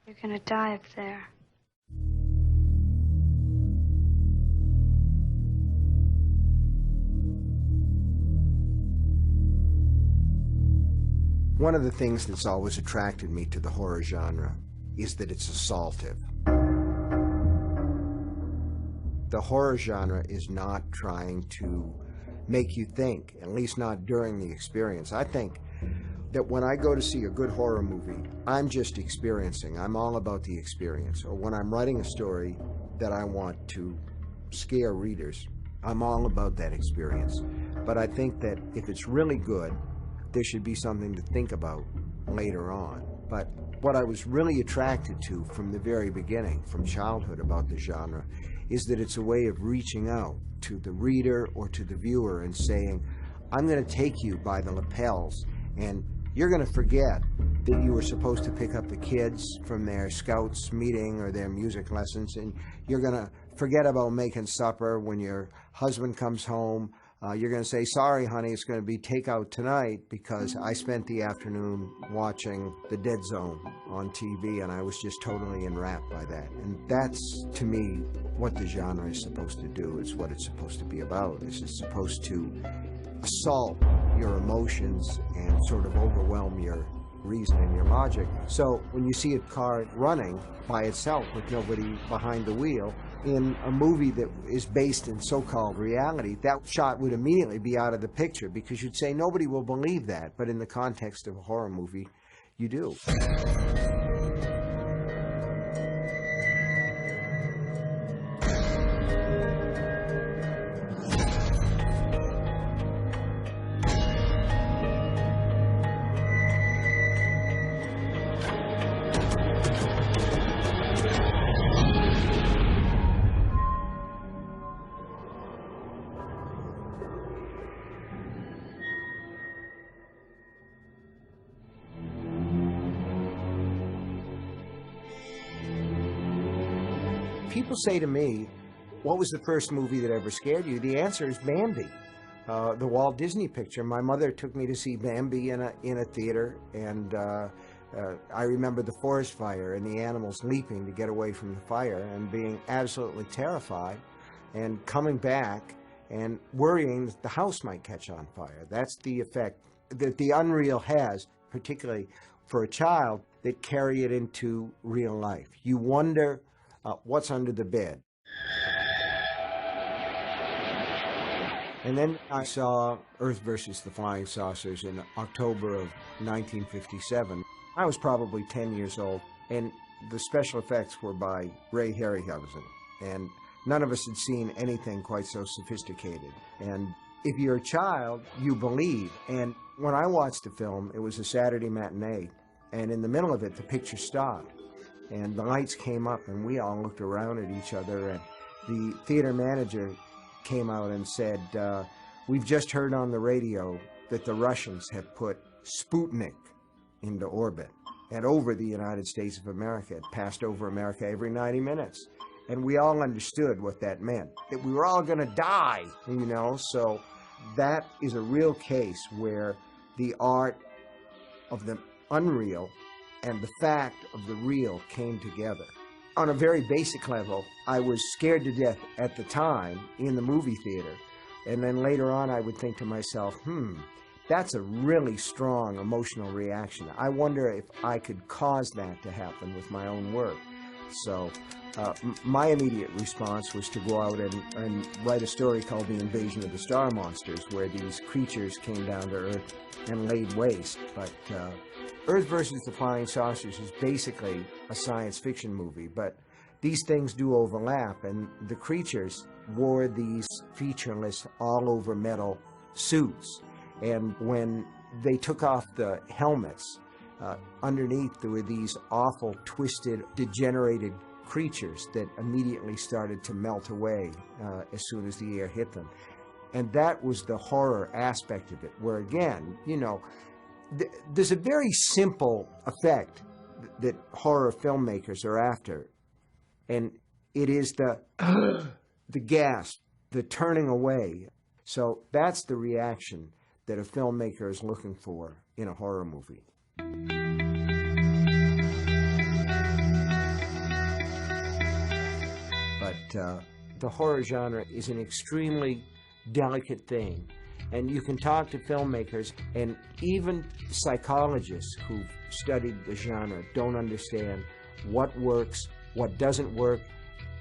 You're gonna die up there. One of the things that's always attracted me to the horror genre is that it's assaultive. The horror genre is not trying to make you think, at least not during the experience. I think that when I go to see a good horror movie, I'm just experiencing. I'm all about the experience. Or when I'm writing a story that I want to scare readers, I'm all about that experience. But I think that if it's really good, there should be something to think about later on. But what I was really attracted to from the very beginning, from childhood, about the genre, is that it's a way of reaching out to the reader or to the viewer and saying, I'm going to take you by the lapels, and you're going to forget that you were supposed to pick up the kids from their scouts meeting or their music lessons, and you're going to forget about making supper when your husband comes home. You're going to say, sorry, honey, it's going to be takeout tonight because I spent the afternoon watching The Dead Zone on TV, and I was just totally enwrapped by that. And that's, to me, what the genre is supposed to do. It's what it's supposed to be about. It's supposed to assault your emotions and sort of overwhelm your reason and your logic. So when you see a car running by itself with nobody behind the wheel, in a movie that is based in so-called reality, that shot would immediately be out of the picture because you'd say nobody will believe that. But in the context of a horror movie, you do. People say to me, what was the first movie that ever scared you? The answer is Bambi, the Walt Disney picture. My mother took me to see Bambi in a theater, and I remember the forest fire and the animals leaping to get away from the fire and being absolutely terrified and coming back and worrying that the house might catch on fire. That's the effect that the unreal has, particularly for a child, that carry it into real life. You wonder what's under the bed. And then I saw Earth versus the Flying Saucers in October of 1957. I was probably 10 years old, and the special effects were by Ray Harryhausen, and none of us had seen anything quite so sophisticated. And if you're a child, you believe. And when I watched the film, it was a Saturday matinee, and in the middle of it, the picture stopped. And the lights came up, and we all looked around at each other, and the theater manager came out and said, we've just heard on the radio that the Russians have put Sputnik into orbit and over the United States of America. It passed over America every 90 minutes. And we all understood what that meant, that we were all going to die, you know. So that is a real case where the art of the unreal and the fact of the real came together. On a very basic level, I was scared to death at the time in the movie theater. And then later on, I would think to myself, that's a really strong emotional reaction. I wonder if I could cause that to happen with my own work. So my immediate response was to go out and write a story called The Invasion of the Star Monsters, where these creatures came down to Earth and laid waste. But Earth versus the Flying Saucers is basically a science fiction movie, but these things do overlap, and the creatures wore these featureless, all-over metal suits, and when they took off the helmets, underneath there were these awful, twisted, degenerated creatures that immediately started to melt away as soon as the air hit them. And that was the horror aspect of it, where again, you know, there's a very simple effect that horror filmmakers are after, and it is the gasp, the turning away. So that's the reaction that a filmmaker is looking for in a horror movie. but the horror genre is an extremely delicate thing. And you can talk to filmmakers, and even psychologists who've studied the genre don't understand what works, what doesn't work,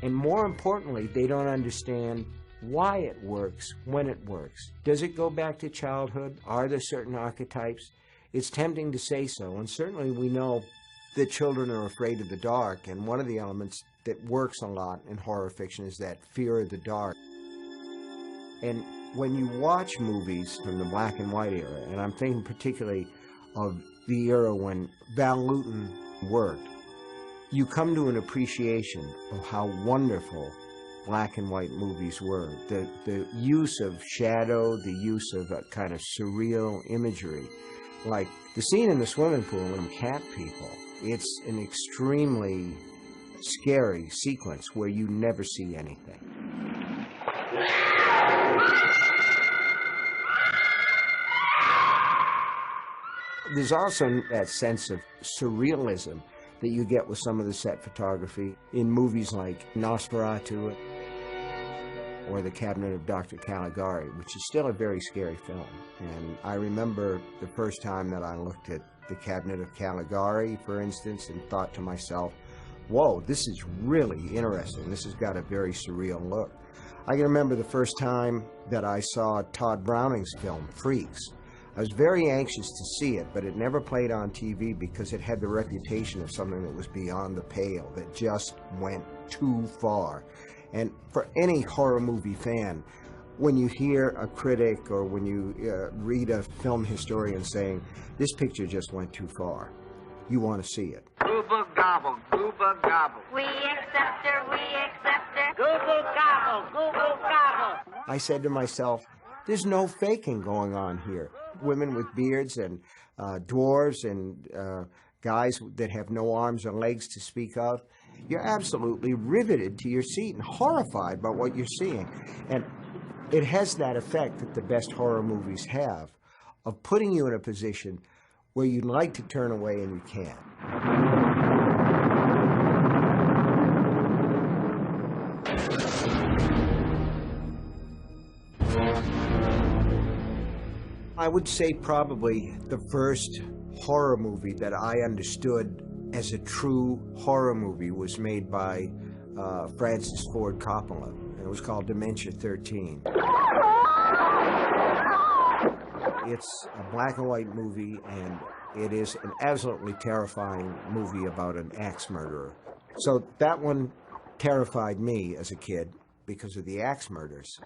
and more importantly, they don't understand why it works, when it works. Does it go back to childhood? Are there certain archetypes? It's tempting to say so, and certainly we know that children are afraid of the dark, and one of the elements that works a lot in horror fiction is that fear of the dark. And when you watch movies from the black and white era, and I'm thinking particularly of the era when Val Lewton worked, you come to an appreciation of how wonderful black and white movies were. The use of shadow, the use of a kind of surreal imagery, like the scene in the swimming pool in Cat People. It's an extremely scary sequence where you never see anything. There's also that sense of surrealism that you get with some of the set photography in movies like Nosferatu or The Cabinet of Dr. Caligari, which is still a very scary film. And I remember the first time that I looked at The Cabinet of Caligari, for instance, and thought to myself, whoa, this is really interesting. This has got a very surreal look. I can remember the first time that I saw Todd Browning's film, Freaks. I was very anxious to see it, but it never played on TV because it had the reputation of something that was beyond the pale, that just went too far. And for any horror movie fan, when you hear a critic or when you read a film historian saying, this picture just went too far, you want to see it. Google gobble, Google gobble. We accept her, we accept her. Google gobble, Google gobble. I said to myself, there's no faking going on here. Women with beards and dwarves and guys that have no arms or legs to speak of. You're absolutely riveted to your seat and horrified by what you're seeing. And it has that effect that the best horror movies have, of putting you in a position where you'd like to turn away and you can't. I would say probably the first horror movie that I understood as a true horror movie was made by Francis Ford Coppola, and it was called Dementia 13. It's a black and white movie, and it is an absolutely terrifying movie about an axe murderer. So that one terrified me as a kid because of the axe murders.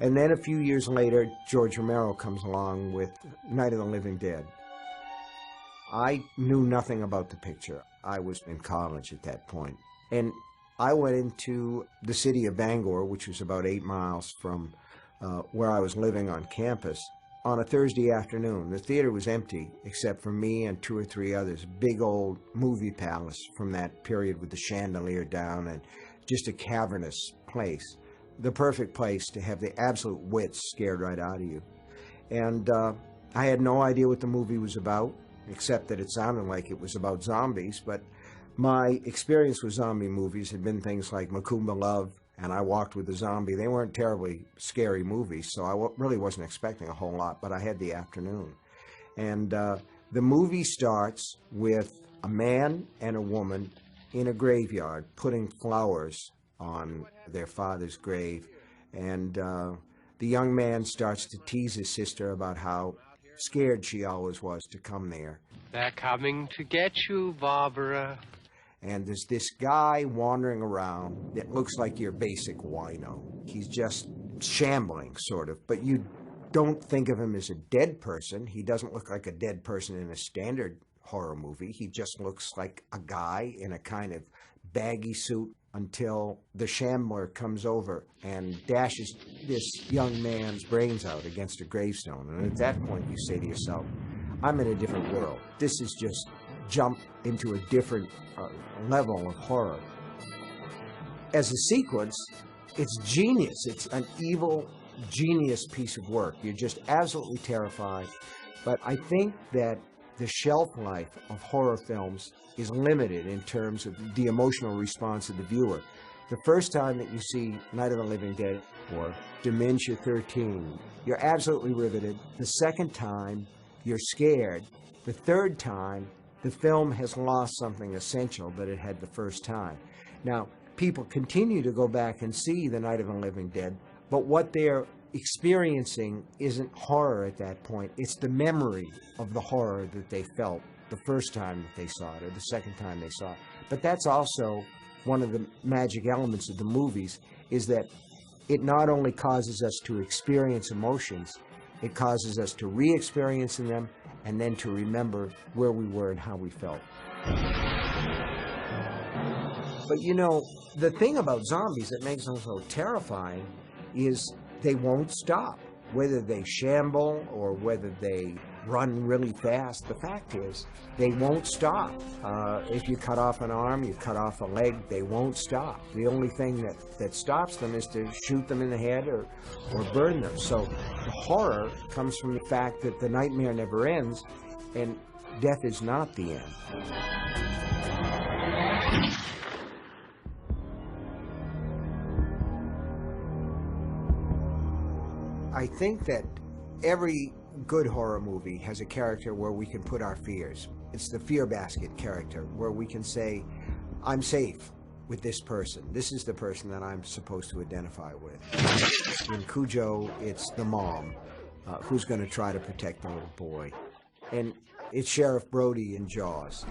And then a few years later, George Romero comes along with Night of the Living Dead. I knew nothing about the picture. I was in college at that point. And I went into the city of Bangor, which was about 8 miles from where I was living on campus, on a Thursday afternoon. The theater was empty, except for me and 2 or 3 others. Big old movie palace from that period with the chandelier down and just a cavernous place. The perfect place to have the absolute wits scared right out of you. And I had no idea what the movie was about, except that it sounded like it was about zombies. But my experience with zombie movies had been things like Macumba Love and I Walked with a Zombie. They weren't terribly scary movies, so I really wasn't expecting a whole lot, but I had the afternoon. And the movie starts with a man and a woman in a graveyard putting flowers on their father's grave, and the young man starts to tease his sister about how scared she always was to come there. They're coming to get you, Barbara. And there's this guy wandering around that looks like your basic wino. He's just shambling, sort of, but you don't think of him as a dead person. He doesn't look like a dead person in a standard horror movie. He just looks like a guy in a kind of baggy suit, until the shambler comes over and dashes this young man's brains out against a gravestone. And at that point you say to yourself, I'm in a different world. This is just jump into a different level of horror. As a sequence, it's genius. It's an evil, genius piece of work. You're just absolutely terrified. But I think that the shelf life of horror films is limited in terms of the emotional response of the viewer. The first time that you see Night of the Living Dead or Dementia 13, you're absolutely riveted. The second time, you're scared. The third time, the film has lost something essential that it had the first time. Now, people continue to go back and see The Night of the Living Dead, but what they're experiencing isn't horror at that point. It's the memory of the horror that they felt the first time that they saw it or the second time they saw it. But that's also one of the magic elements of the movies, is that it not only causes us to experience emotions, it causes us to re-experience them and then to remember where we were and how we felt. But you know, the thing about zombies that makes them so terrifying is they won't stop. Whether they shamble or whether they run really fast, the fact is they won't stop. If you cut off an arm, you cut off a leg, they won't stop. The only thing that stops them is to shoot them in the head or burn them. So the horror comes from the fact that the nightmare never ends and death is not the end. I think that every good horror movie has a character where we can put our fears. It's the fear basket character, where we can say, I'm safe with this person. This is the person that I'm supposed to identify with. In Cujo, it's the mom who's going to try to protect the little boy. And it's Sheriff Brody in Jaws.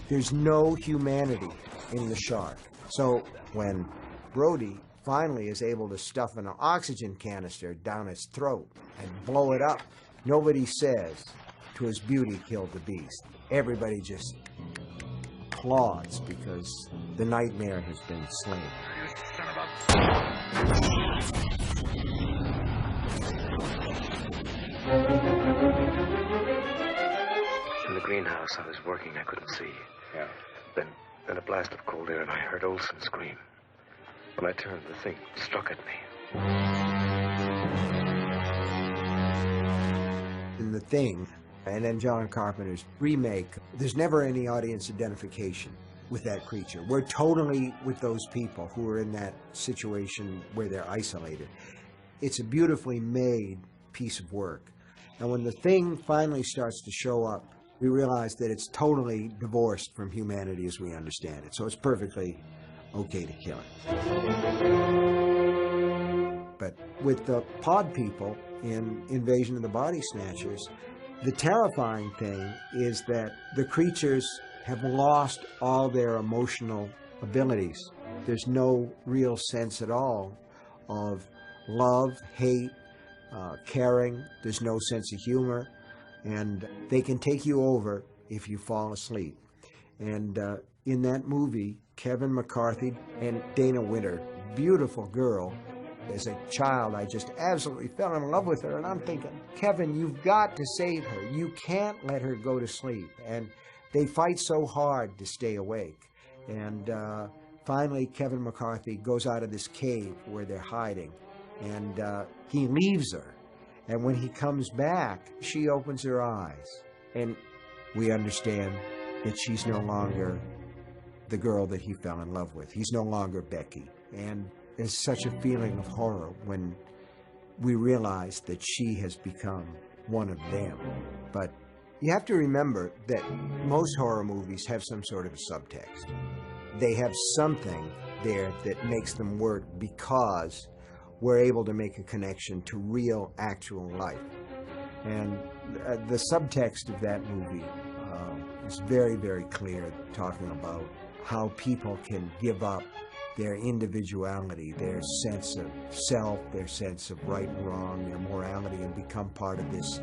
There's no humanity in the shark. So when Brody finally is able to stuff an oxygen canister down its throat and blow it up, nobody says, "To his beauty killed the beast." Everybody just applauds because the nightmare has been slain. In the greenhouse, I was working, I couldn't see. Yeah. Then a blast of cold air, and I heard Olson scream. When I turned, the thing struck at me. In The Thing, and then John Carpenter's remake, there's never any audience identification with that creature. We're totally with those people who are in that situation where they're isolated. It's a beautifully made piece of work. And when The Thing finally starts to show up, we realize that it's totally divorced from humanity as we understand it. So it's perfectly okay to kill it. But with the pod people in Invasion of the Body Snatchers, the terrifying thing is that the creatures have lost all their emotional abilities. There's no real sense at all of love, hate, caring. There's no sense of humor, and they can take you over if you fall asleep. And in that movie, Kevin McCarthy and Dana Winter, beautiful girl. As a child, I just absolutely fell in love with her, and I'm thinking, Kevin, you've got to save her. You can't let her go to sleep. And they fight so hard to stay awake. And finally, Kevin McCarthy goes out of this cave where they're hiding, and he leaves her. And when he comes back, she opens her eyes, and we understand that she's no longer the girl that he fell in love with. He's no longer Becky. And there's such a feeling of horror when we realize that she has become one of them. But you have to remember that most horror movies have some sort of a subtext. They have something there that makes them work because we're able to make a connection to real, actual life. And the subtext of that movie is very, very clear, talking about how people can give up their individuality, their sense of self, their sense of right and wrong, their morality, and become part of this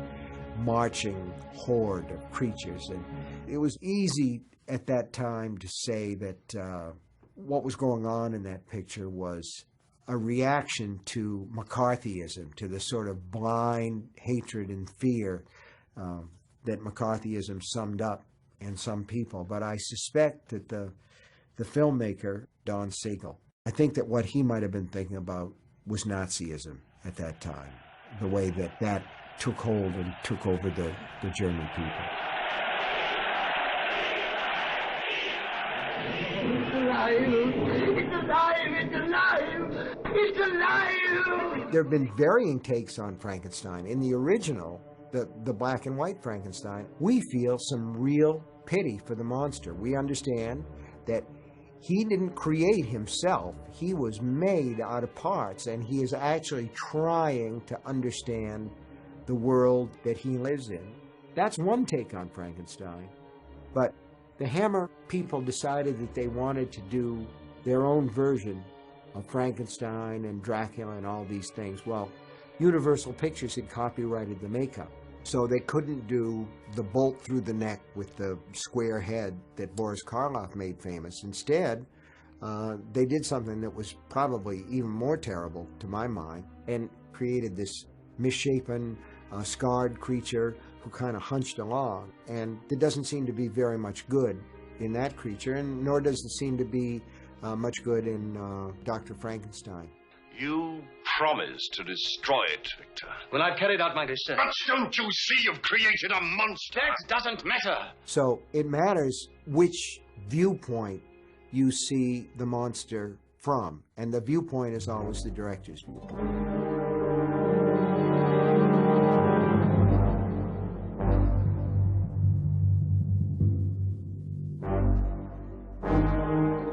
marching horde of creatures. And it was easy at that time to say that what was going on in that picture was a reaction to McCarthyism, to the sort of blind hatred and fear that McCarthyism summed up in some people. But I suspect that the filmmaker, Don Siegel, I think that what he might have been thinking about was Nazism at that time, the way that took hold and took over the German people. alive! It's alive! It's alive! It's alive! There have been varying takes on Frankenstein. In the original, the black and white Frankenstein, we feel some real pity for the monster. We understand that he didn't create himself. He was made out of parts, and he is actually trying to understand the world that he lives in. That's one take on Frankenstein. But the Hammer people decided that they wanted to do their own version of Frankenstein and Dracula and all these things. Well, Universal Pictures had copyrighted the makeup, so they couldn't do the bolt through the neck with the square head that Boris Karloff made famous. Instead, they did something that was probably even more terrible to my mind, and created this misshapen, scarred creature who kind of hunched along. And there doesn't seem to be very much good in that creature, and nor does it seem to be much good in Dr. Frankenstein. You promised to destroy it, Victor. Well, I've carried out my research. But don't you see you've created a monster? That doesn't matter. So it matters which viewpoint you see the monster from, and the viewpoint is always the director's viewpoint.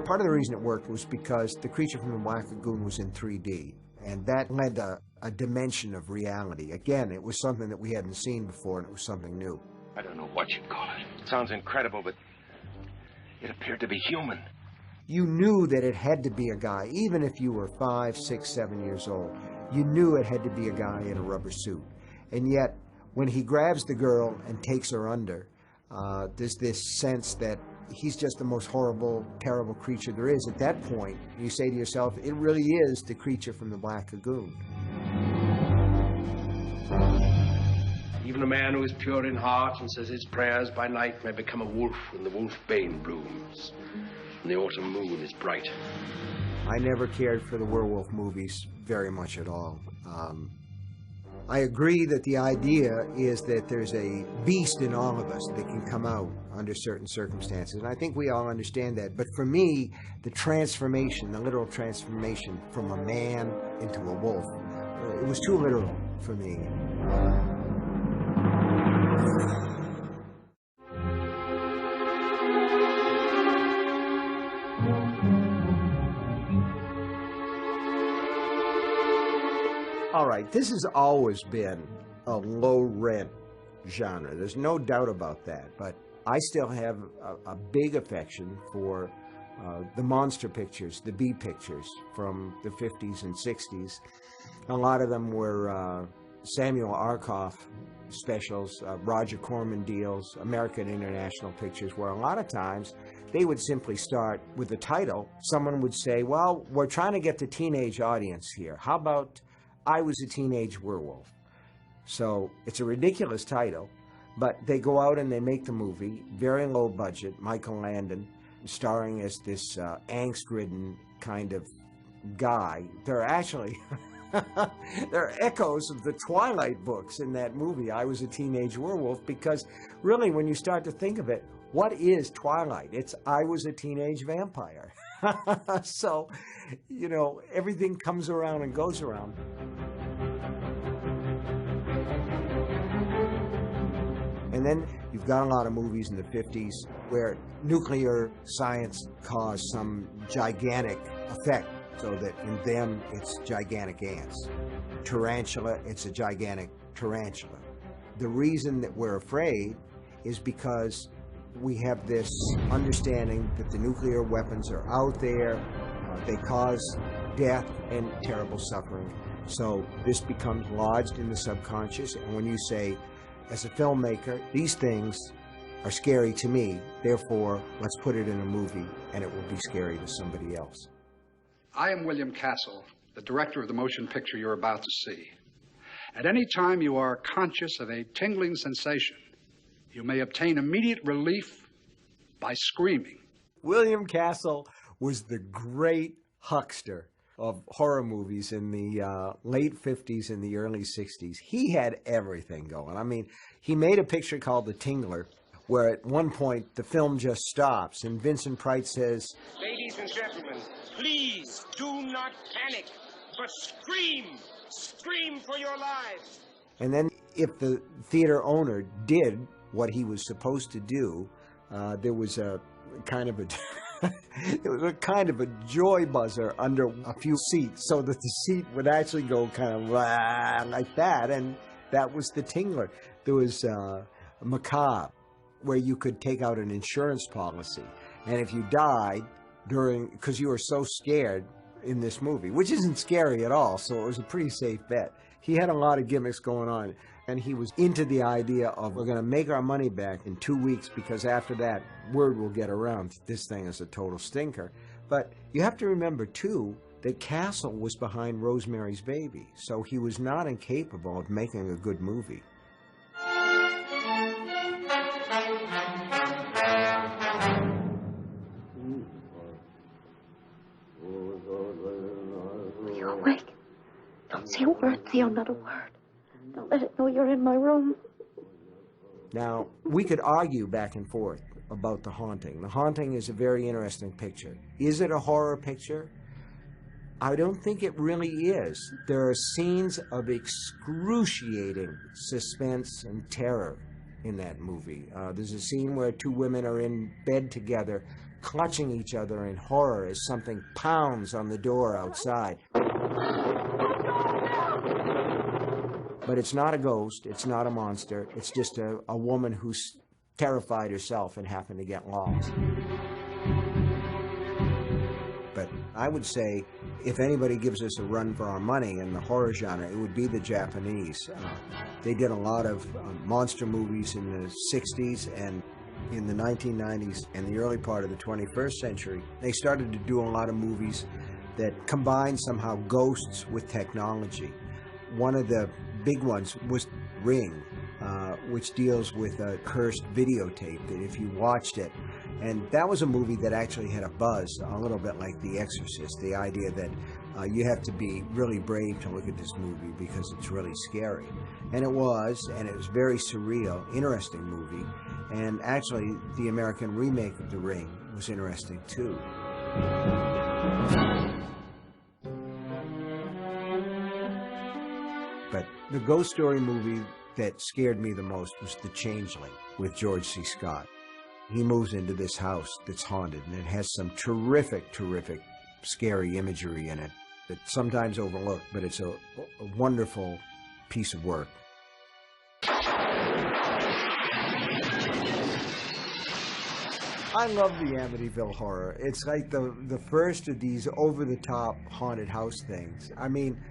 Part of the reason it worked was because The Creature from the Black Lagoon was in 3D, and that led to a dimension of reality. Again, it was something that we hadn't seen before, and it was something new. I don't know what you'd call it. It sounds incredible, but it appeared to be human. You knew that it had to be a guy, even if you were 5, 6, 7 years old. You knew it had to be a guy in a rubber suit. And yet, when he grabs the girl and takes her under, there's this sense that he's just the most horrible, terrible creature there is. At that point, you say to yourself, it really is the creature from the Black Lagoon. Even a man who is pure in heart and says his prayers by night may become a wolf when the wolfbane blooms and the autumn moon is bright. I never cared for the werewolf movies very much at all. I agree that the idea is that there's a beast in all of us that can come out under certain circumstances, and I think we all understand that. But for me, the transformation, the literal transformation from a man into a wolf, it was too literal for me. All right, this has always been a low-rent genre. There's no doubt about that. But I still have a big affection for the monster pictures, the B pictures from the 50s and 60s. A lot of them were Samuel Arkoff specials, Roger Corman deals, American International Pictures, where a lot of times they would simply start with the title. Someone would say, well, we're trying to get the teenage audience here. How about I Was a Teenage Werewolf? So it's a ridiculous title, but they go out and they make the movie, very low budget, Michael Landon, starring as this angst-ridden kind of guy. They're actually, there are echoes of the Twilight books in that movie, I Was a Teenage Werewolf, because really when you start to think of it, what is Twilight? It's I was a teenage vampire. So, you know, everything comes around and goes around. And then you've got a lot of movies in the 50s where nuclear science caused some gigantic effect, so that in them it's gigantic ants. Tarantula, it's a gigantic tarantula. The reason that we're afraid is because we have this understanding that the nuclear weapons are out there, they cause death and terrible suffering. So this becomes lodged in the subconscious, and when you say, as a filmmaker, these things are scary to me, therefore let's put it in a movie and it will be scary to somebody else. I am William Castle, the director of the motion picture you're about to see. At any time you are conscious of a tingling sensation, you may obtain immediate relief by screaming. William Castle was the great huckster of horror movies in the late 50s and the early 60s. He had everything going. I mean, he made a picture called The Tingler, where at one point the film just stops and Vincent Price says, Ladies and gentlemen, please do not panic, but scream! Scream for your lives! and then if the theater owner did what he was supposed to do, there was a kind of a it was a kind of a joy buzzer under a few seats, so that the seat would actually go kind of like that, and that was the tingler. There was a macabre, where you could take out an insurance policy, and if you died because you were so scared in this movie, which isn't scary at all, so it was a pretty safe bet. He had a lot of gimmicks going on, and he was into the idea of, we're going to make our money back in 2 weeks, because after that, word will get around this thing is a total stinker. But you have to remember, too, that Castle was behind Rosemary's Baby, so he was not incapable of making a good movie. You're awake. Don't say a word, Theo, not a word. Don't let it know you're in my room. Now, we could argue back and forth about The Haunting. The Haunting is a very interesting picture. Is it a horror picture? I don't think it really is. There are scenes of excruciating suspense and terror in that movie. There's a scene where two women are in bed together, clutching each other in horror as something pounds on the door outside. But it's not a ghost, it's not a monster, it's just a woman who's terrified herself and happened to get lost. But I would say, if anybody gives us a run for our money in the horror genre, it would be the Japanese. They did a lot of monster movies in the 60s, and in the 1990s and the early part of the 21st century, they started to do a lot of movies that combined somehow ghosts with technology. One of the big ones was Ring, which deals with a cursed videotape that if you watched it, and that was a movie that actually had a buzz, a little bit like The Exorcist, the idea that you have to be really brave to look at this movie because it's really scary. And it was very surreal, interesting movie, and actually the American remake of The Ring was interesting too. But the ghost story movie that scared me the most was The Changeling with George C. Scott. He moves into this house that's haunted, and it has some terrific, terrific, scary imagery in it that's sometimes overlooked, but it's a wonderful piece of work. I love the Amityville Horror. It's like the first of these over-the-top haunted house things. I mean,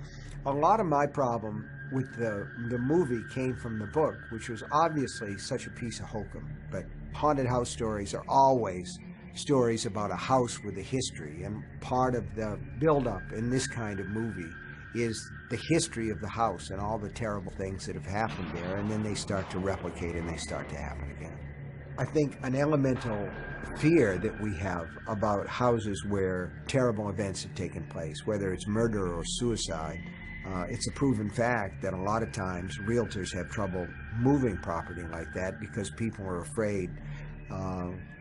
a lot of my problem with the movie came from the book, which was obviously such a piece of hokum. But haunted house stories are always stories about a house with a history, and part of the build-up in this kind of movie is the history of the house and all the terrible things that have happened there, and then they start to replicate and they start to happen again. I think an elemental fear that we have about houses where terrible events have taken place, whether it's murder or suicide, it's a proven fact that a lot of times realtors have trouble moving property like that because people are afraid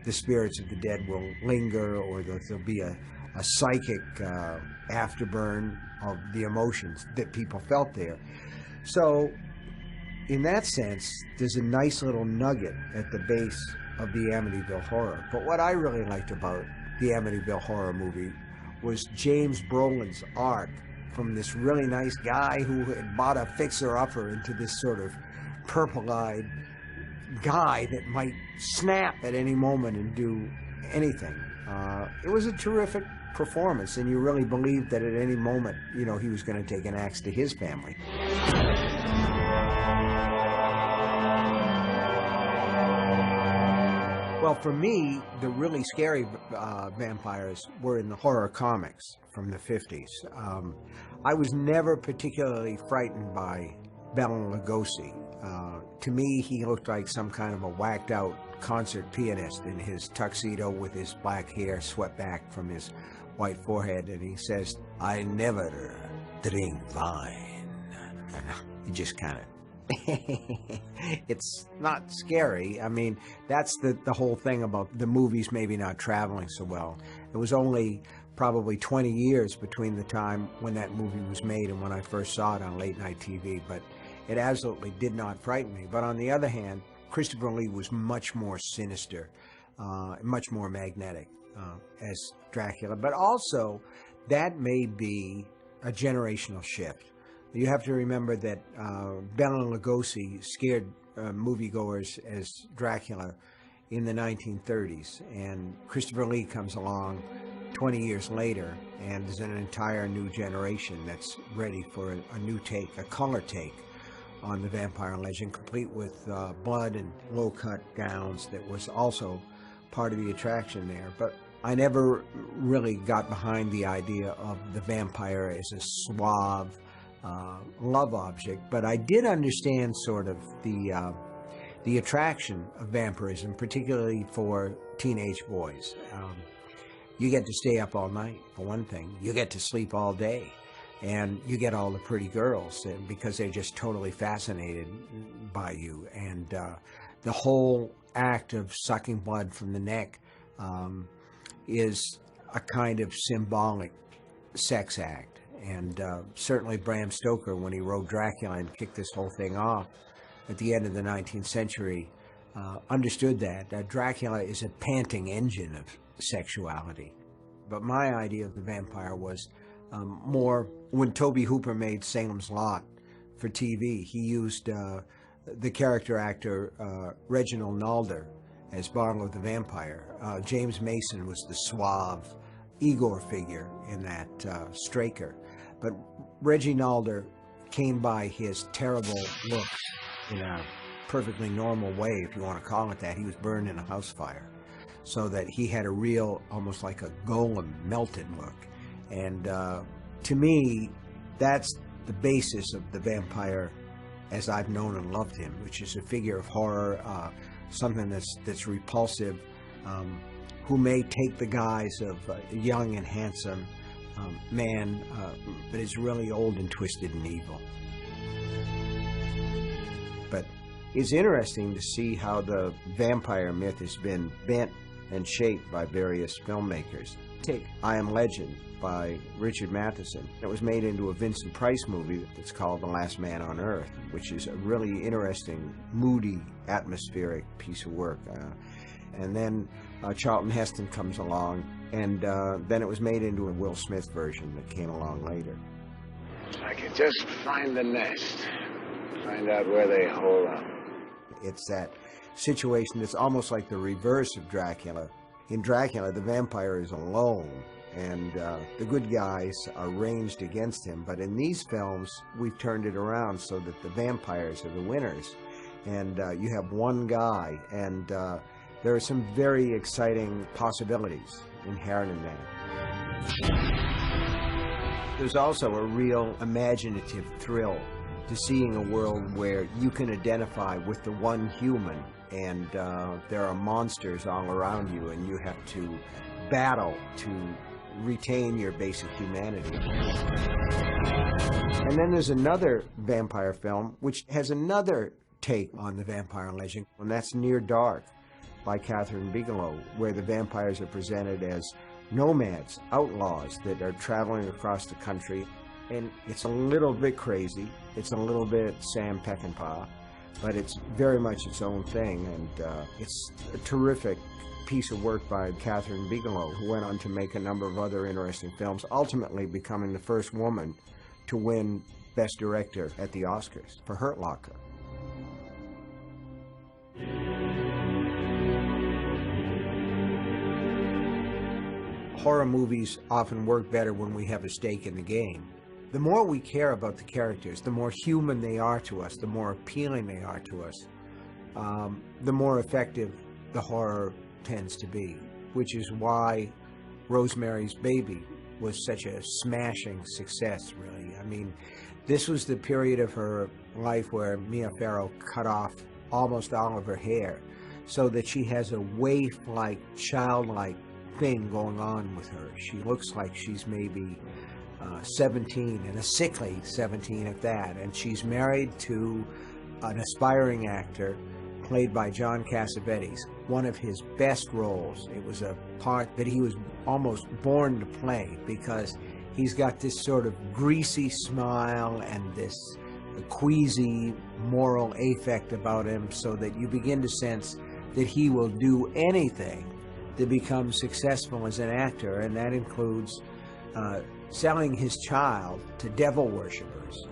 the spirits of the dead will linger, or that there'll be a psychic afterburn of the emotions that people felt there. So in that sense, there's a nice little nugget at the base of the Amityville Horror. But what I really liked about the Amityville Horror movie was James Brolin's arc from this really nice guy who had bought a fixer-upper into this sort of purple-eyed guy that might snap at any moment and do anything. It was a terrific performance, and you really believed that at any moment, you know, he was going to take an axe to his family. Well, for me, the really scary vampires were in the horror comics from the 50s. I was never particularly frightened by Bela Lugosi. To me, he looked like some kind of a whacked-out concert pianist in his tuxedo with his black hair swept back from his white forehead, and he says, "I never drink wine." He just kind of It's not scary. I mean, that's the whole thing about the movies maybe not traveling so well. It was only probably 20 years between the time when that movie was made and when I first saw it on late night TV, but it absolutely did not frighten me. But on the other hand, Christopher Lee was much more sinister, much more magnetic as Dracula. But also, that may be a generational shift. You have to remember that Bela Lugosi scared moviegoers as Dracula in the 1930s, and Christopher Lee comes along 20 years later, and there's an entire new generation that's ready for a new take, a color take on the vampire legend, complete with blood and low-cut gowns. That was also part of the attraction there. But I never really got behind the idea of the vampire as a suave love object, but I did understand sort of the attraction of vampirism, particularly for teenage boys. You get to stay up all night, for one thing. You get to sleep all day, and you get all the pretty girls because they're just totally fascinated by you. And the whole act of sucking blood from the neck is a kind of symbolic sex act. And certainly Bram Stoker, when he wrote Dracula and kicked this whole thing off at the end of the 19th century, understood that Dracula is a panting engine of sexuality. But my idea of the vampire was more when Tobe Hooper made Salem's Lot for TV. He used the character actor Reginald Nalder as Barlow the Vampire. James Mason was the suave Igor figure in that Straker. But Reggie Nalder came by his terrible looks in a perfectly normal way, if you want to call it that. He was burned in a house fire, so that he had a real, almost like a golem, melted look. And to me, that's the basis of the vampire as I've known and loved him, which is a figure of horror, something that's repulsive, who may take the guise of a young and handsome man, but is really old and twisted and evil. But it's interesting to see how the vampire myth has been bent and shaped by various filmmakers. Take I Am Legend by Richard Matheson. It was made into a Vincent Price movie that's called The Last Man on Earth, which is a really interesting, moody, atmospheric piece of work. And then Charlton Heston comes along, and then it was made into a Will Smith version that came along later. I could just find the nest, find out where they hole up. It's that situation that's almost like the reverse of Dracula. In Dracula, the vampire is alone, and the good guys are ranged against him. But in these films, we've turned it around so that the vampires are the winners. And you have one guy, and there are some very exciting possibilities inherent in that. There's also a real imaginative thrill to seeing a world where you can identify with the one human, and there are monsters all around you, and you have to battle to retain your basic humanity. And then there's another vampire film which has another take on the vampire legend, and that's Near Dark by Catherine Bigelow, where the vampires are presented as nomads, outlaws that are traveling across the country. And it's a little bit crazy, it's a little bit Sam Peckinpah, but it's very much its own thing, and it's a terrific piece of work by Catherine Bigelow, who went on to make a number of other interesting films, ultimately becoming the first woman to win Best Director at the Oscars for Hurt Locker. Horror movies often work better when we have a stake in the game. The more we care about the characters, the more human they are to us, the more appealing they are to us, the more effective the horror tends to be, which is why Rosemary's Baby was such a smashing success, really. I mean, this was the period of her life where Mia Farrow cut off almost all of her hair, so that she has a waif-like, childlike thing going on with her. She looks like she's maybe 17, and a sickly 17 at that, and she's married to an aspiring actor played by John Cassavetes, one of his best roles. It was a part that he was almost born to play because he's got this sort of greasy smile and this queasy moral affect about him, so that you begin to sense that he will do anything to become successful as an actor, and that includes selling his child to devil worshippers.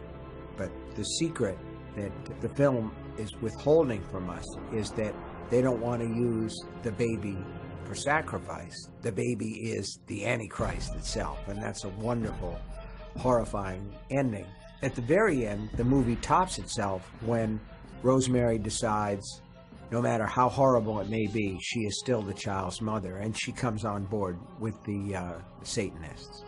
But the secret that the film is withholding from us is that they don't want to use the baby for sacrifice. The baby is the Antichrist itself, and that's a wonderful, horrifying ending. At the very end, the movie tops itself when Rosemary decides, no matter how horrible it may be, she is still the child's mother, and she comes on board with the Satanists.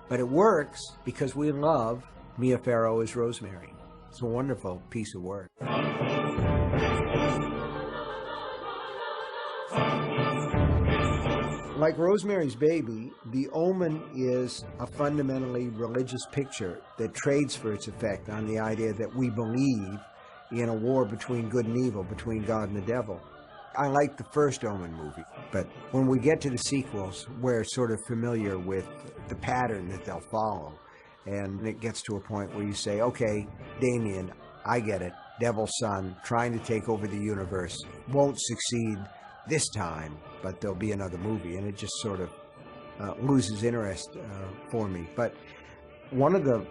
But it works because we love Mia Farrow as Rosemary. It's a wonderful piece of work. Like Rosemary's Baby, The Omen is a fundamentally religious picture that trades for its effect on the idea that we believe in a war between good and evil, between God and the devil. I like the first Omen movie, but when we get to the sequels, we're sort of familiar with the pattern that they'll follow. And it gets to a point where you say, okay, Damien, I get it. Devil's son trying to take over the universe won't succeed this time, but there'll be another movie, and it just sort of loses interest for me. But one of the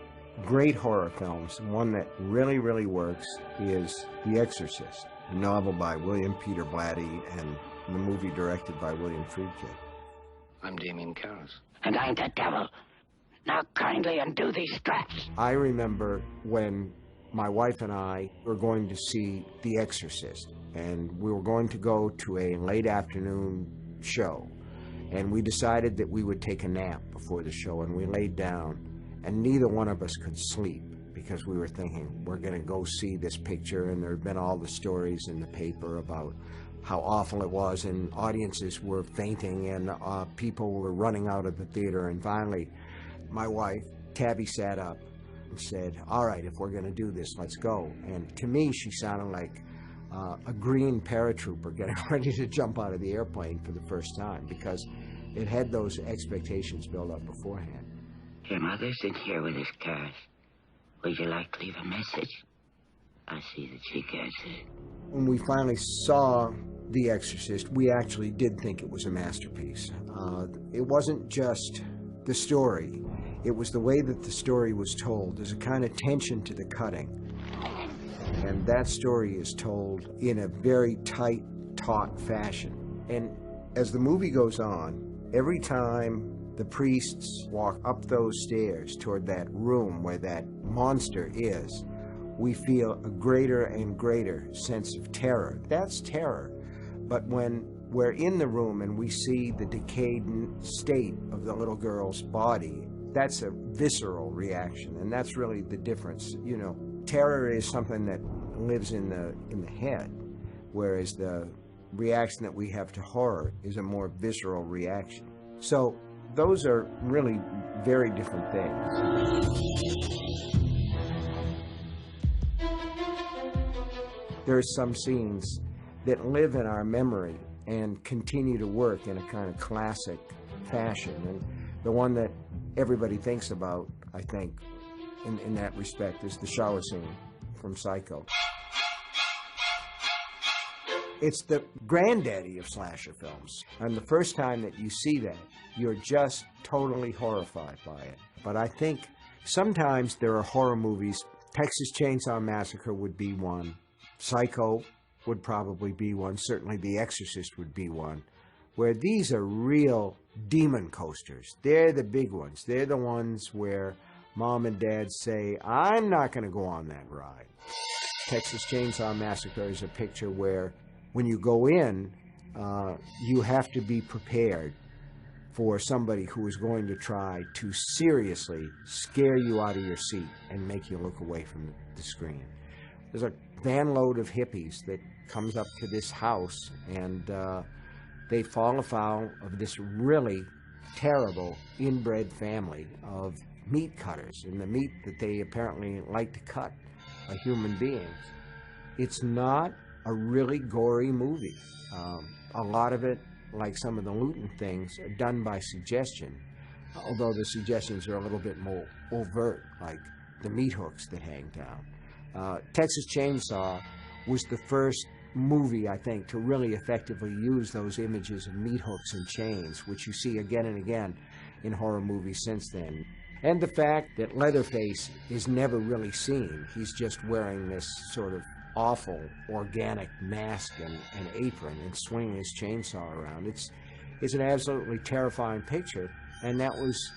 great horror films, one that really, really works, is The Exorcist, a novel by William Peter Blatty and the movie directed by William Friedkin. I'm Damien Karras. And I'm the devil. Now kindly undo these straps. I remember when my wife and I were going to see The Exorcist, and we were going to go to a late afternoon show, and we decided that we would take a nap before the show, and we laid down, and neither one of us could sleep because we were thinking, we're going to go see this picture, and there had been all the stories in the paper about how awful it was, and audiences were fainting, and people were running out of the theater. And finally, my wife, Tabby, sat up and said, all right, if we're going to do this, let's go. And to me, she sounded like a green paratrooper getting ready to jump out of the airplane for the first time, because it had those expectations built up beforehand. Your mother's in here with his cars. Would you like to leave a message? I see that she gets it. When we finally saw The Exorcist, we actually did think it was a masterpiece. It wasn't just the story. It was the way that the story was told. There's a kind of tension to the cutting. And that story is told in a very tight, taut fashion. And as the movie goes on, every time the priests walk up those stairs toward that room where that monster is, we feel a greater and greater sense of terror. That's terror. But when we're in the room and we see the decayed state of the little girl's body, that's a visceral reaction, and that's really the difference. You know, terror is something that lives in the head, whereas the reaction that we have to horror is a more visceral reaction. So those are really very different things. There are some scenes that live in our memory and continue to work in a kind of classic fashion. And the one that everybody thinks about, I think, in that respect, is the shower scene from Psycho. It's the granddaddy of slasher films. And the first time that you see that, you're just totally horrified by it. But I think sometimes there are horror movies. Texas Chainsaw Massacre would be one. Psycho would probably be one. Certainly The Exorcist would be one, where these are real demon coasters. They're the big ones. They're the ones where mom and dad say, I'm not going to go on that ride. Texas Chainsaw Massacre is a picture where when you go in, you have to be prepared for somebody who is going to try to seriously scare you out of your seat and make you look away from the screen. There's a van load of hippies that comes up to this house, and they fall afoul of this really terrible inbred family of meat cutters, and the meat that they apparently like to cut are human beings. It's not a really gory movie. A lot of it, like some of the Luton things, are done by suggestion, although the suggestions are a little bit more overt, like the meat hooks that hang down. Texas Chainsaw was the first movie, I think, to really effectively use those images of meat hooks and chains, which you see again and again in horror movies since then. And the fact that Leatherface is never really seen. He's just wearing this sort of awful organic mask and apron and swinging his chainsaw around. It's an absolutely terrifying picture, and that was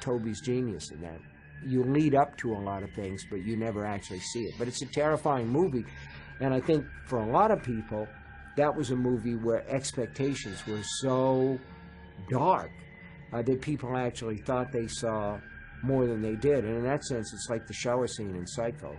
Toby's genius in that. You lead up to a lot of things, but you never actually see it. But it's a terrifying movie, and I think for a lot of people, that was a movie where expectations were so dark that people actually thought they saw more than they did. And in that sense, it's like the shower scene in Psycho.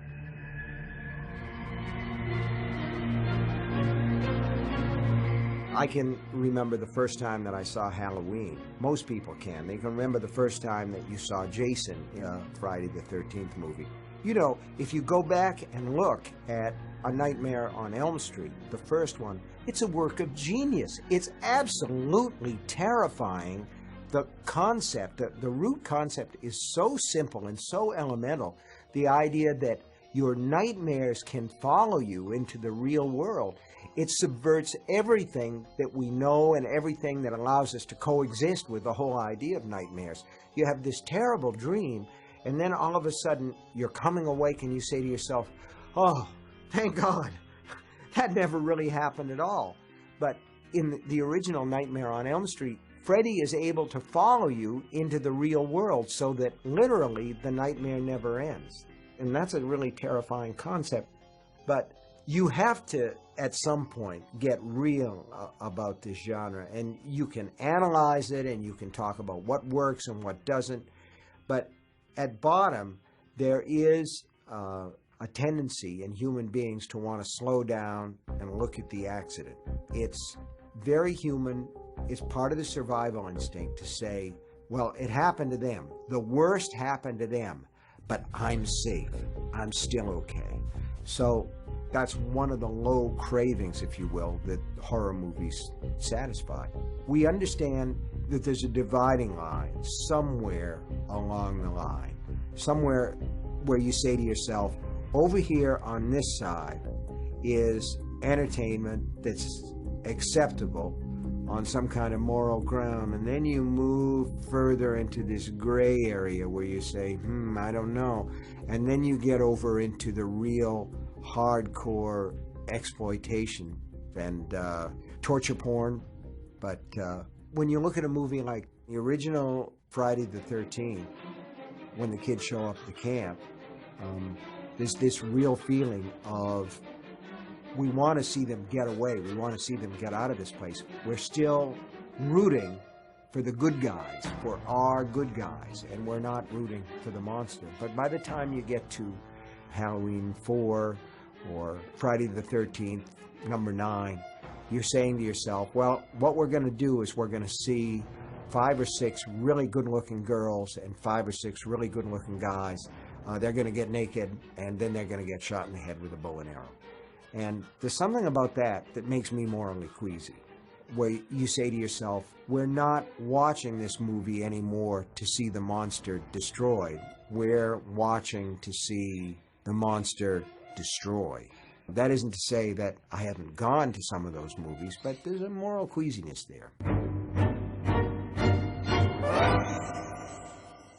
I can remember the first time that I saw Halloween. Most people can. They can remember the first time that you saw Jason in a Friday the 13th movie. You know, if you go back and look at A Nightmare on Elm Street, the first one, it's a work of genius. It's absolutely terrifying. The concept, the root concept is so simple and so elemental. The idea that your nightmares can follow you into the real world. It subverts everything that we know and everything that allows us to coexist with the whole idea of nightmares. You have this terrible dream, and then all of a sudden you're coming awake and you say to yourself, oh, thank God, that never really happened at all. But in the original Nightmare on Elm Street, Freddy is able to follow you into the real world so that literally the nightmare never ends. And that's a really terrifying concept. But you have to, at some point, get real about this genre. And you can analyze it and you can talk about what works and what doesn't. But at bottom, there is a tendency in human beings to want to slow down and look at the accident. It's very human. It's part of the survival instinct to say, well, it happened to them. The worst happened to them, but I'm safe. I'm still okay. So that's one of the low cravings, if you will, that horror movies satisfy. We understand that there's a dividing line somewhere along the line, somewhere where you say to yourself, over here on this side is entertainment that's acceptable on some kind of moral ground, and then you move further into this gray area where you say, I don't know, and then you get over into the real hardcore exploitation and torture porn. But when you look at a movie like the original Friday the 13th, when the kids show up at the camp, there's this real feeling of, we want to see them get away. We want to see them get out of this place. We're still rooting for the good guys, for our good guys, and we're not rooting for the monster. But by the time you get to Halloween 4 or Friday the 13th, number 9, you're saying to yourself, well, what we're going to do is we're going to see 5 or 6 really good-looking girls and 5 or 6 really good-looking guys. They're going to get naked, and then they're going to get shot in the head with a bow and arrow. And there's something about that that makes me morally queasy, where you say to yourself, we're not watching this movie anymore to see the monster destroyed. We're watching to see the monster destroy. That isn't to say that I haven't gone to some of those movies, but there's a moral queasiness there.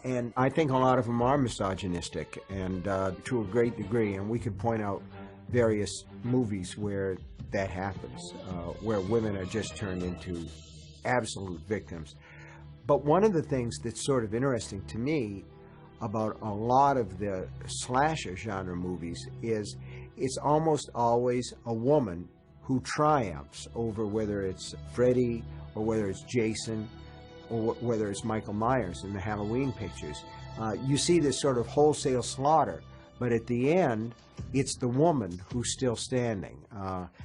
And I think a lot of them are misogynistic, and to a great degree, and we could point out various movies where that happens, where women are just turned into absolute victims. But one of the things that's sort of interesting to me about a lot of the slasher genre movies is it's almost always a woman who triumphs over whether it's Freddy or whether it's Jason or whether it's Michael Myers in the Halloween pictures. You see this sort of wholesale slaughter, but at the end, it's the woman who's still standing.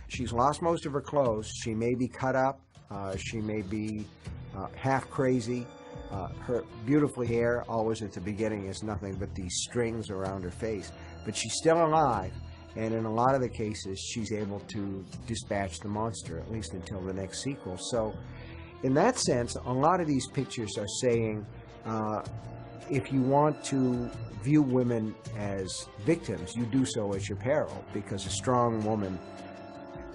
She's lost most of her clothes. She may be cut up. She may be half crazy. Her beautiful hair, always at the beginning, is nothing but these strings around her face. But she's still alive, And in a lot of the cases, she's able to dispatch the monster, at least until the next sequel. So in that sense, a lot of these pictures are saying, if you want to view women as victims, you do so at your peril, because a strong woman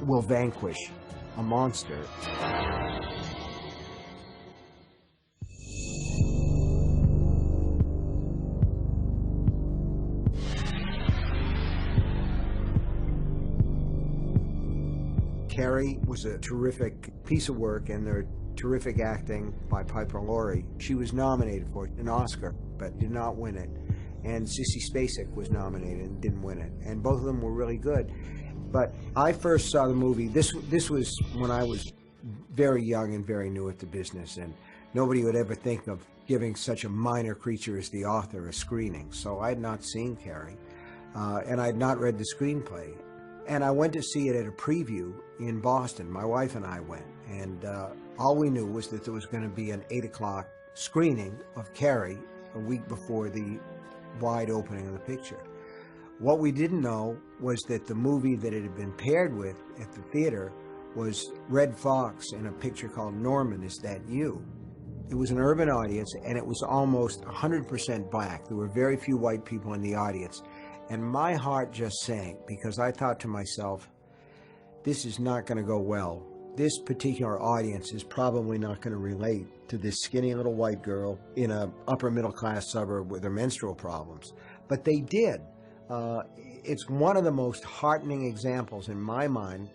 will vanquish a monster. Carrie was a terrific piece of work, and there terrific acting by Piper Laurie. She was nominated for an Oscar, but did not win it. And Sissy Spacek was nominated and didn't win it. And both of them were really good. But I first saw the movie, this was when I was very young and very new at the business, and nobody would ever think of giving such a minor creature as the author a screening. So I had not seen Carrie, and I had not read the screenplay. And I went to see it at a preview in Boston. My wife and I went, and all we knew was that there was going to be an 8 o'clock screening of Carrie a week before the wide opening of the picture. What we didn't know was that the movie that it had been paired with at the theater was Red Fox in a picture called Norman, Is That You? It was an urban audience, and it was almost 100% black. There were very few white people in the audience. And my heart just sank, because I thought to myself, this is not going to go well. This particular audience is probably not going to relate to this skinny little white girl in an upper middle class suburb with her menstrual problems. But they did. It's one of the most heartening examples in my mind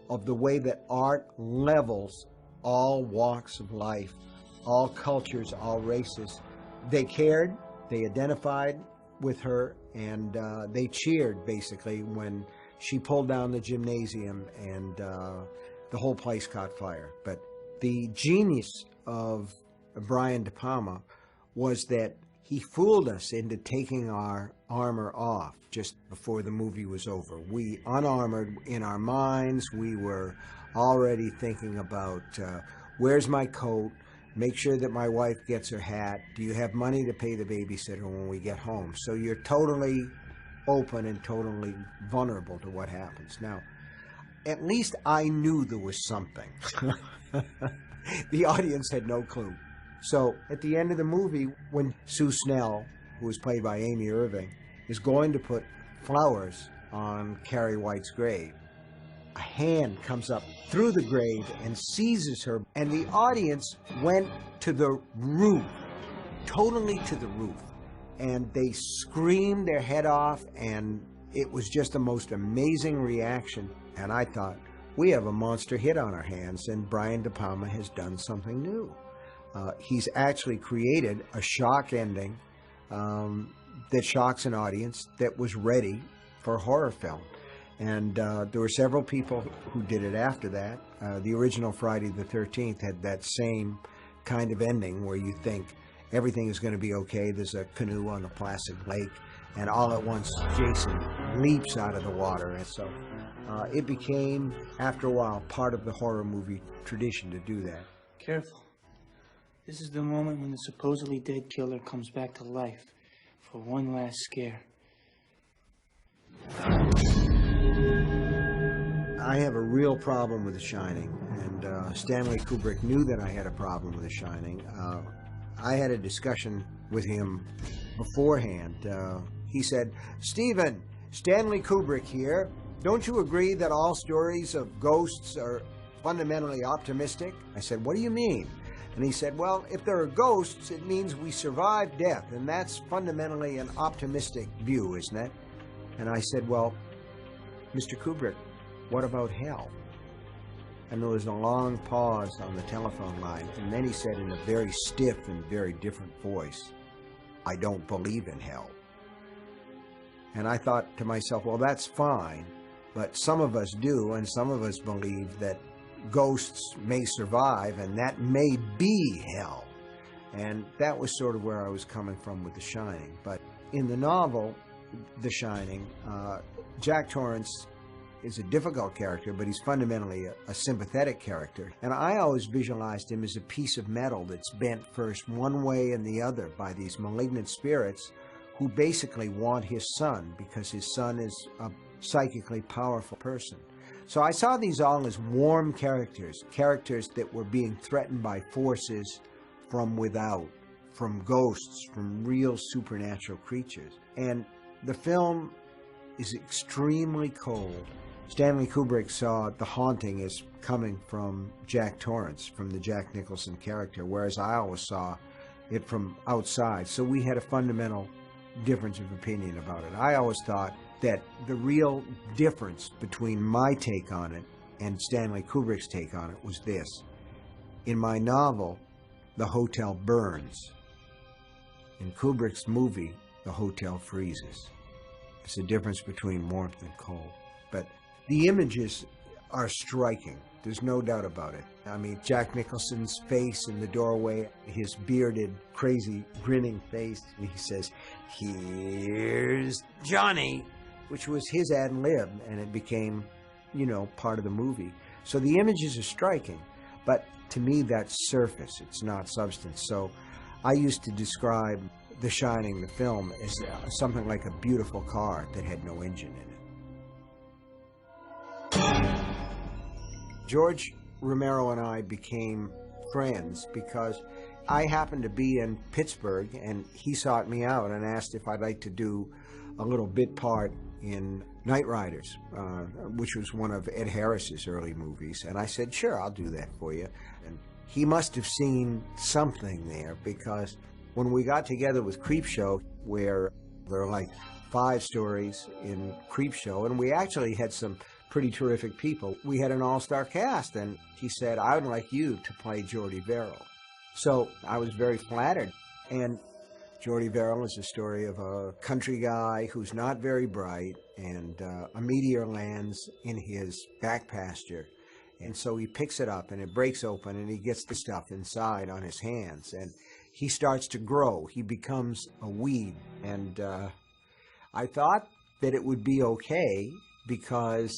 of the way that art levels all walks of life, all cultures, all races. They cared, they identified with her, and they cheered basically when she pulled down the gymnasium and the whole place caught fire. But the genius of Brian De Palma was that he fooled us into taking our armor off just before the movie was over. We unarmored in our minds. We were already thinking about where's my coat? Make sure that my wife gets her hat. Do you have money to pay the babysitter when we get home? So you're totally open and totally vulnerable to what happens. Now, at least I knew there was something. The audience had no clue. So at the end of the movie, when Sue Snell, who was played by Amy Irving, is going to put flowers on Carrie White's grave, a hand comes up through the grave and seizes her, and the audience went to the roof, totally to the roof, and they screamed their head off, and it was just the most amazing reaction. And I thought, we have a monster hit on our hands, and Brian De Palma has done something new. He's actually created a shock ending that shocks an audience that was ready for a horror film. And there were several people who did it after that. The original Friday the 13th had that same kind of ending where you think everything is going to be okay. There's a canoe on a placid lake, and all at once Jason leaps out of the water. And so it became, after a while, part of the horror movie tradition to do that. Careful. This is the moment when the supposedly dead killer comes back to life for one last scare. I have a real problem with The Shining, and Stanley Kubrick knew that I had a problem with The Shining. I had a discussion with him beforehand. He said, "Stephen, Stanley Kubrick here. Don't you agree that all stories of ghosts are fundamentally optimistic?" I said, "What do you mean?" And he said, "Well, if there are ghosts, it means we survive death, and that's fundamentally an optimistic view, isn't it?" And I said, "Well, Mr. Kubrick, what about hell?" And there was a long pause on the telephone line, and then he said in a very stiff and very different voice, "I don't believe in hell." And I thought to myself, well, that's fine, but some of us do, and some of us believe that ghosts may survive, and that may be hell. And that was sort of where I was coming from with The Shining. But in the novel, The Shining, Jack Torrance is a difficult character, but he's fundamentally a sympathetic character. And I always visualized him as a piece of metal that's bent first one way and the other by these malignant spirits who basically want his son, because his son is a psychically powerful person. So I saw these all as warm characters, characters that were being threatened by forces from without, from ghosts, from real supernatural creatures. And the film is extremely cold. Stanley Kubrick saw The Haunting as coming from Jack Torrance, from the Jack Nicholson character, whereas I always saw it from outside. So we had a fundamental difference of opinion about it. I always thought that the real difference between my take on it and Stanley Kubrick's take on it was this. In my novel, the hotel burns. In Kubrick's movie, the hotel freezes. It's the difference between warmth and cold. But the images are striking. There's no doubt about it. I mean, Jack Nicholson's face in the doorway, his bearded, crazy, grinning face, and he says, "Here's Johnny," which was his ad lib, and it became, you know, part of the movie. So the images are striking, but to me that's surface, it's not substance. So I used to describe The Shining, the film, as something like a beautiful car that had no engine in it. George Romero and I became friends because I happened to be in Pittsburgh, and he sought me out and asked if I'd like to do a little bit part in Night Riders, which was one of Ed Harris's early movies. And I said, sure, I'll do that for you. And he must have seen something there, because when we got together with Creepshow, where there are like 5 stories in Creepshow, and we actually had some pretty terrific people. We had an all-star cast, and he said, I would like you to play Jordy Verrill. So I was very flattered. And Jordy Verrill is a story of a country guy who's not very bright, and a meteor lands in his back pasture. And so he picks it up, and it breaks open, and he gets the stuff inside on his hands. And he starts to grow. He becomes a weed. And I thought that it would be okay, because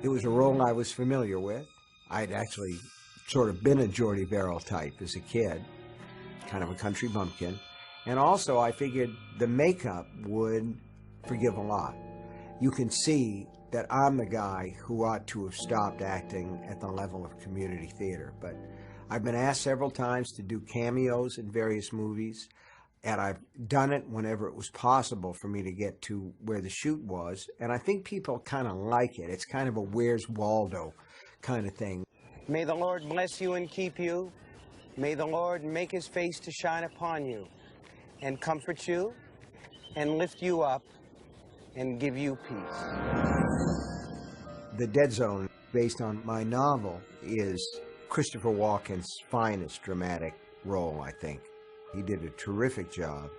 it was a role I was familiar with. I'd actually sort of been a Jordy Verrill type as a kid, kind of a country bumpkin. And also I figured the makeup would forgive a lot. You can see that I'm the guy who ought to have stopped acting at the level of community theater. But I've been asked several times to do cameos in various movies, and I've done it whenever it was possible for me to get to where the shoot was. And I think people kind of like it. It's kind of a Where's Waldo kind of thing. May the Lord bless you and keep you. May the Lord make his face to shine upon you and comfort you and lift you up and give you peace. The Dead Zone, based on my novel, is Christopher Walken's finest dramatic role, I think. He did a terrific job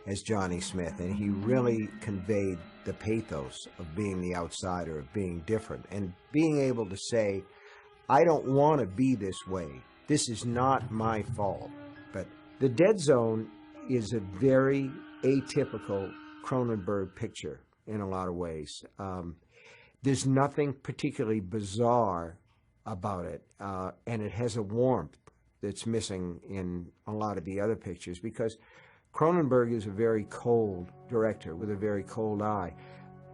as Johnny Smith, and he really conveyed the pathos of being the outsider, of being different, and being able to say, I don't want to be this way. This is not my fault. But The Dead Zone is a very atypical Cronenberg picture in a lot of ways. There's nothing particularly bizarre about it, and it has a warmth that's missing in a lot of the other pictures, because Cronenberg is a very cold director with a very cold eye.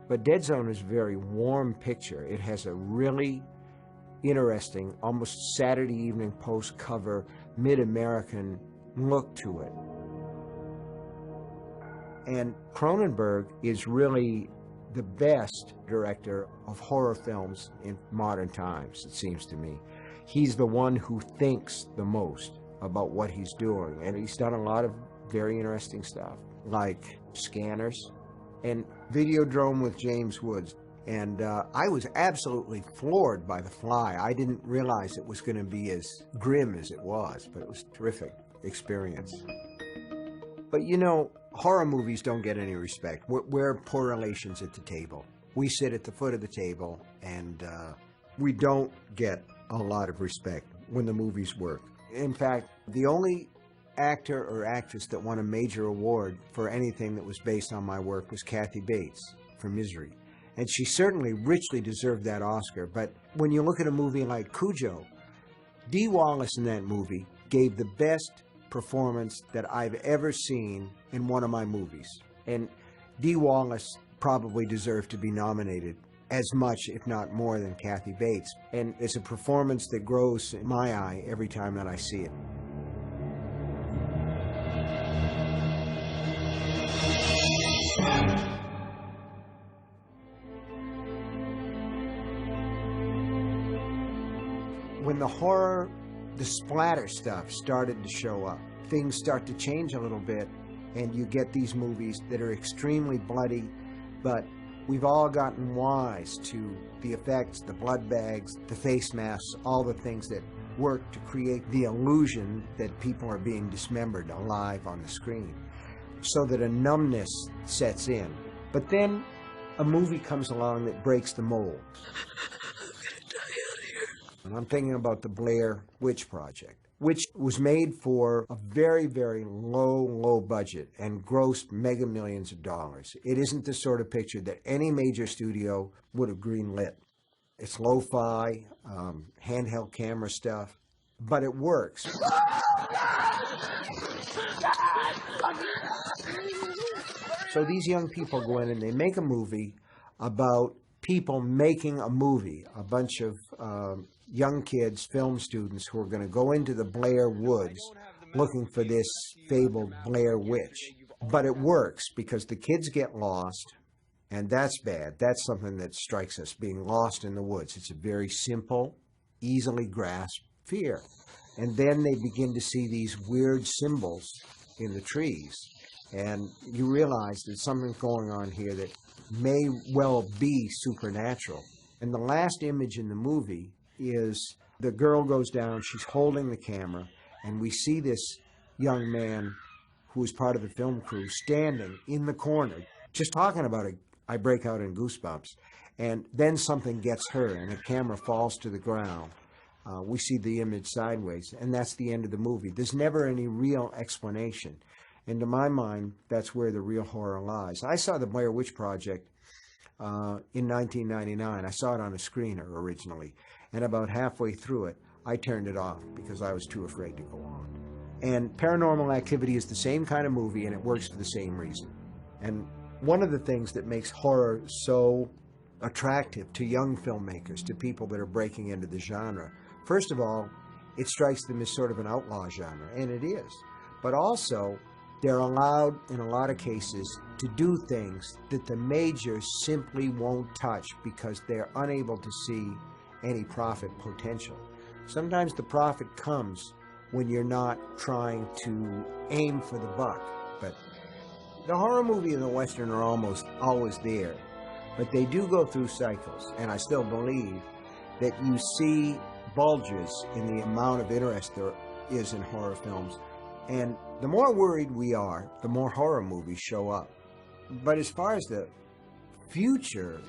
But Dead Zone is a very warm picture. It has a really interesting, almost Saturday Evening Post cover, mid-American look to it. And Cronenberg is really the best director of horror films in modern times, it seems to me. He's the one who thinks the most about what he's doing, and he's done a lot of very interesting stuff, like Scanners and Videodrome with James Woods. And I was absolutely floored by The Fly. I didn't realize it was going to be as grim as it was, but it was a terrific experience. But you know, horror movies don't get any respect. We're poor relations at the table. We sit at the foot of the table, and we don't get a lot of respect when the movies work. In fact, the only actor or actress that won a major award for anything that was based on my work was Kathy Bates for Misery. And she certainly richly deserved that Oscar. But when you look at a movie like Cujo, Dee Wallace in that movie gave the best performance that I've ever seen in one of my movies. And Dee Wallace probably deserved to be nominated as much, if not more, than Kathy Bates. And it's a performance that grows in my eye every time that I see it. When the horror, the splatter stuff started to show up, things start to change a little bit, and you get these movies that are extremely bloody, but we've all gotten wise to the effects, the blood bags, the face masks, all the things that work to create the illusion that people are being dismembered alive on the screen, so that a numbness sets in. But then a movie comes along that breaks the mold. And I'm thinking about the Blair Witch Project, which was made for a very, very low budget and grossed mega millions of dollars. It isn't the sort of picture that any major studio would have greenlit. It's lo-fi, handheld camera stuff, but it works. So these young people go in and they make a movie about people making a movie, a bunch of young kids, film students, who are going to go into the Blair Woods looking for this fabled Blair Witch. But it works because the kids get lost, and that's bad. That's something that strikes us, being lost in the woods. It's a very simple, easily grasped fear. And then they begin to see these weird symbols in the trees, and you realize there's something going on here that may well be supernatural. And the last image in the movie is the girl goes down, she's holding the camera, and we see this young man who is part of the film crew standing in the corner, just talking about it. I break out in goosebumps. And then something gets her, and the camera falls to the ground. We see the image sideways, and that's the end of the movie. There's never any real explanation. And to my mind, that's where the real horror lies. I saw the Blair Witch Project in 1999. I saw it on a screener originally. And about halfway through it, I turned it off because I was too afraid to go on. And Paranormal Activity is the same kind of movie, and it works for the same reason. And one of the things that makes horror so attractive to young filmmakers, to people that are breaking into the genre, first of all, it strikes them as sort of an outlaw genre, and it is. But also, they're allowed, in a lot of cases, to do things that the majors simply won't touch because they're unable to see any profit potential. Sometimes the profit comes when you're not trying to aim for the buck. But the horror movie and the Western are almost always there. But they do go through cycles, and I still believe that you see bulges in the amount of interest there is in horror films. And the more worried we are, the more horror movies show up. But as far as the future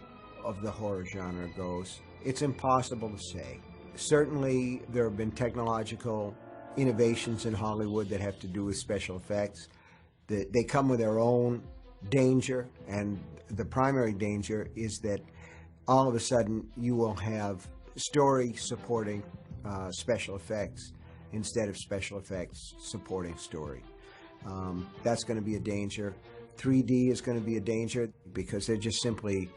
of the horror genre goes, it's impossible to say. Certainly, there have been technological innovations in Hollywood that have to do with special effects. They come with their own danger, and the primary danger is that all of a sudden you will have story supporting special effects instead of special effects supporting story. That's going to be a danger. 3D is going to be a danger because they're just simply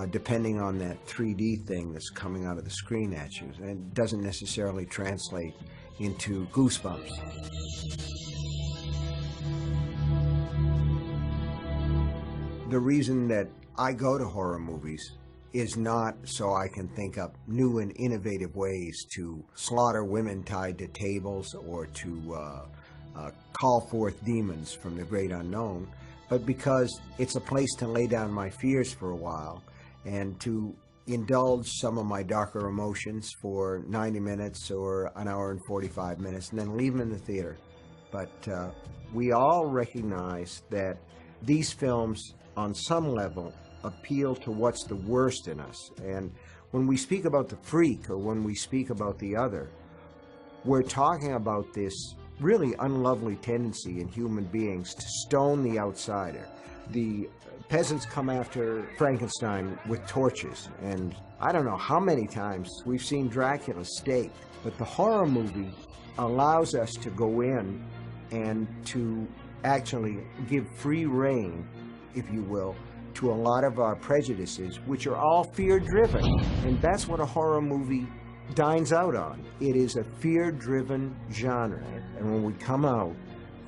depending on that 3D thing that's coming out of the screen at you, and it doesn't necessarily translate into goosebumps. The reason that I go to horror movies is not so I can think up new and innovative ways to slaughter women tied to tables or to call forth demons from the great unknown, but because it's a place to lay down my fears for a while and to indulge some of my darker emotions for 90 minutes or an hour and 45 minutes and then leave them in the theater. But we all recognize that these films, on some level, appeal to what's the worst in us. And when we speak about the freak or when we speak about the other, we're talking about this really unlovely tendency in human beings to stone the outsider. The peasants come after Frankenstein with torches, and I don't know how many times we've seen Dracula staked, but the horror movie allows us to go in and to actually give free rein, if you will, to a lot of our prejudices, which are all fear-driven. And that's what a horror movie dines out on. It is a fear-driven genre. And when we come out,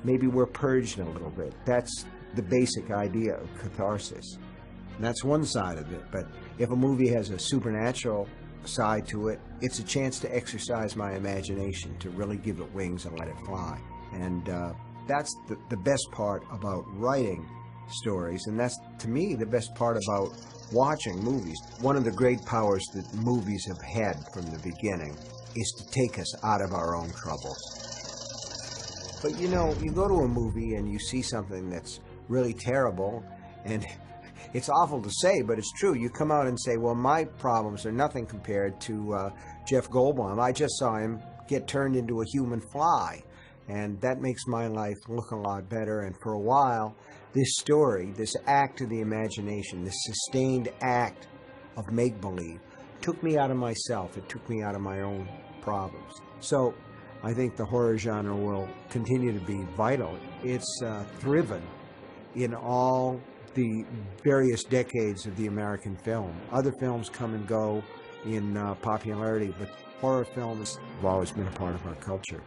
maybe we're purged a little bit. That's the basic idea of catharsis. And that's one side of it. But if a movie has a supernatural side to it, it's a chance to exercise my imagination, to really give it wings and let it fly. And that's the best part about writing stories, and that's, to me, the best part about watching movies. One of the great powers that movies have had from the beginning is to take us out of our own troubles. But you know, you go to a movie and you see something that's really terrible, and it's awful to say, but it's true. You come out and say, well, my problems are nothing compared to Jeff Goldblum. I just saw him get turned into a human fly, and that makes my life look a lot better. And for a while, this story, this act of the imagination, this sustained act of make-believe, took me out of myself. It took me out of my own problems. So I think the horror genre will continue to be vital. It's thriven in all the various decades of the American film. Other films come and go in popularity, but horror films have always been a part of our culture.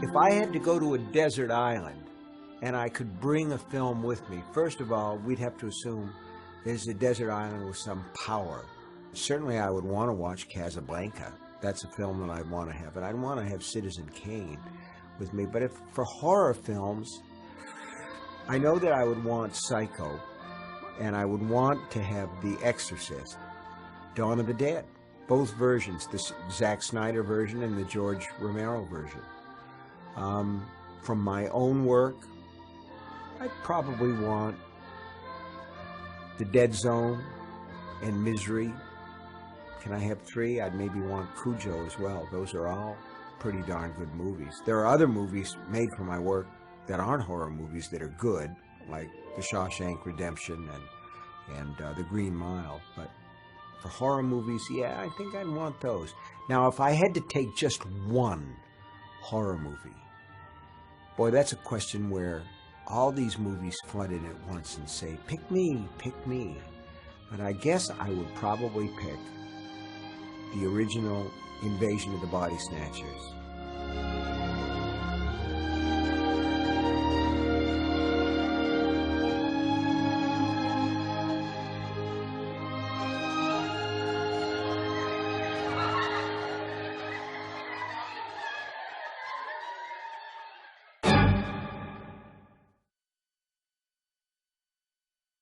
If I had to go to a desert island and I could bring a film with me, first of all, we'd have to assume there's a desert island with some power. Certainly I would want to watch Casablanca. That's a film that I'd want to have. And I'd want to have Citizen Kane with me. But if for horror films, I know that I would want Psycho, and I would want to have The Exorcist, Dawn of the Dead. Both versions, the Zack Snyder version and the George Romero version. From my own work, I'd probably want The Dead Zone and Misery. Can I have three? I'd maybe want Cujo as well. Those are all pretty darn good movies. There are other movies made for my work that aren't horror movies that are good, like The Shawshank Redemption and The Green Mile. But for horror movies, yeah, I think I'd want those. Now, if I had to take just one horror movie, boy, that's a question where all these movies flood in at once and say, pick me, pick me. But I guess I would probably pick the original Invasion of the Body Snatchers.